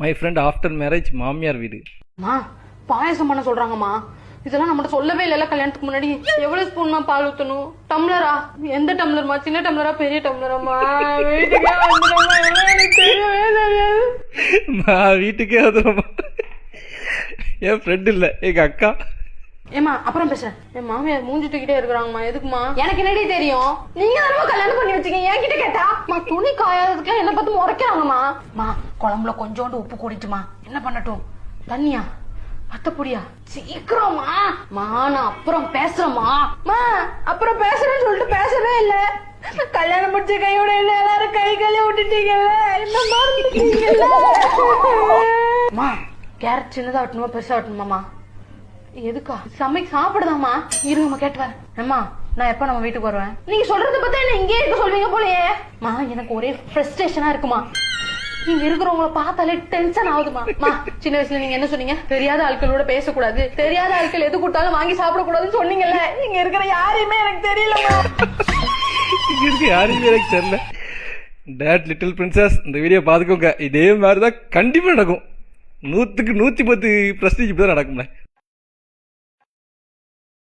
My friend after marriage மாமியார் வீடு. மா பாயசம் பண்ண சொல்றாங்கம்மா. இதெல்லாம் நம்மகிட்ட சொல்லவே இல்லைல்ல கல்யாணத்துக்கு முன்னாடி. எவ்வளவு ஸ்பூன்மா பால் ஊத்தணும்? டம்ளரா? எந்த டம்ளர்மா? சின்ன டம்ளரா பெரிய டம்ளராமா? வீட்டுக்கே வந்துடுமா? எனக்கு தெரியவே தெரியாது. வீட்டுக்கே வந்துடுமா? என் ஃப்ரெண்ட் இல்ல, எங்க அக்கா. ஏமா அப்புறம் பேசுறேன். என் மாமியார் மூஞ்சி தூக்கிட்டே இருக்கிறாங்கம்மா. எதுக்குமா? எனக்கு என்னடி தெரியும்? நீங்க தானே கல்யாணம் பண்ணி வச்சுக்கீங்க. என்கிட்ட கேட்டா துணி காயாததுக்கு என்ன பார்த்து முறைக்கிறாங்கம்மா. மா குழம்புல கொஞ்சோண்டு உப்பு கூடிட்டுமா. என்ன பண்ணட்டும்? தண்ணியா? பத்தப்பொடியா? சீக்கிரமா மா. நான் அப்புறம் பேசுறேமா. அப்புறம் பேசுறேன்னு சொல்லிட்டு பேசவே இல்ல. கல்யாணம் முடிச்ச கையோட இல்ல எல்லாரும் கை கையில விட்டுட்டீங்கல்ல. என்ன மறந்துட்டீங்கல்ல? மா கேரட் சின்னதா வெட்டணுமா பெருசா வெட்டணுமாமா? எதுக்கா? சாப்பிடுதாமா? இருங்கம்மா கேட்டு வரேன். அம்மா நான் எப்ப நம்ம வீட்டுக்கு வருவேன்? நீங்க சொல்றத பார்த்தா என்ன இங்கே இருக்க சொல்வீங்க போலயே. மா எனக்கு ஒரே ஃப்ரஸ்ட்ரேஷனா இருக்குமா. நீங்க இருக்கிறவங்கள பார்த்தாலே டென்ஷன் ஆகுதுமா. சின்ன வயசுல நீங்க என்ன சொன்னீங்க? தெரியாத ஆட்களோட பேசக்கூடாது, தெரியாத ஆட்கள் எது கொடுத்தாலும் வாங்கி சாப்பிடக்கூடாதுன்னு சொன்னீங்கல்ல. இங்க இருக்கிற யாரையுமே எனக்கு தெரியலமா. இங்க இருக்க யாரையுமே எனக்கு தெரியல. டேட் லிட்டில் பிரின்சஸ் இந்த வீடியோ பாத்துக்கோங்க. இதே மாதிரிதான் கண்டிப்பா நடக்கும். 100க்கு 110% இப்படிதான் நடக்கும்ல.